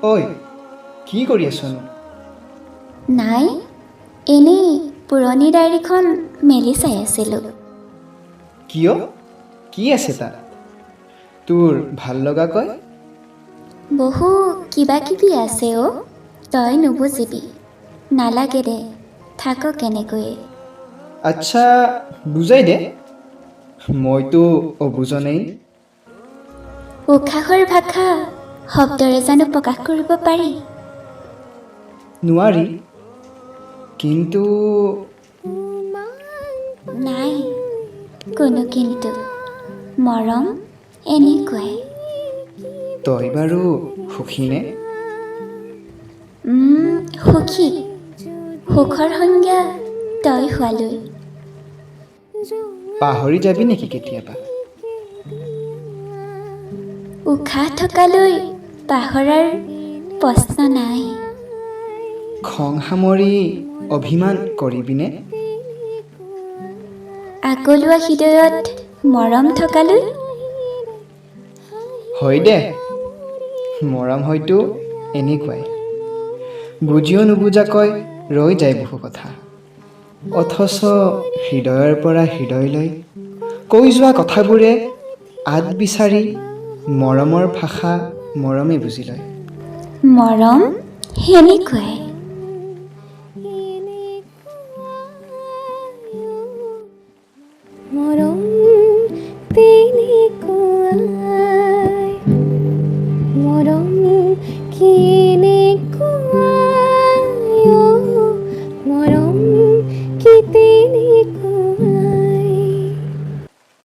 ঐ কি কৰি আছনো? নাই, এনেই পুৰণি ডায়েৰীখন মেলি চাই আছিলোঁ। কিয়? কি আছে তাত তোৰ ভাল লগা কয়? বহু কিবা কিবি আছে অ', তই নুবুজিবি। নালাগে দে, থাকক এনেকৈয়ে। আচ্ছা, বুজাই দে, মইতো অবুজনেই। উশাহৰ ভাষা শব্দৰে জানো প্ৰকাশ কৰিব পাৰি? নোৱাৰি, কিন্তু নাই কোনো কিন্তু, মৰম এনেকুৱাই। তই বাৰু সুখীনে? সুখী, সুখৰ সংজ্ঞা তই হোৱালৈ। পাহৰি যাবি নেকি কেতিয়াবা? উশাহ থকালৈ পাহৰাৰ প্ৰশ্ন নাই। খং সামৰি অভিমান কৰিবিনে? আগলোৱা হৃদয়ত মৰম থকালৈ। হয় দে, মৰম হয়তো এনেকুৱাই, বুজিও নুবুজাকৈ ৰৈ যায় বহু কথা, অথচ হৃদয়ৰ পৰা হৃদয়লৈ কৈ যোৱা কথাবোৰে আঁত বিচাৰি মৰমৰ ভাষা মৰমে বুজি লয়। মৰম সেনেকুৱাই। মৰম তেনেকুৱাই।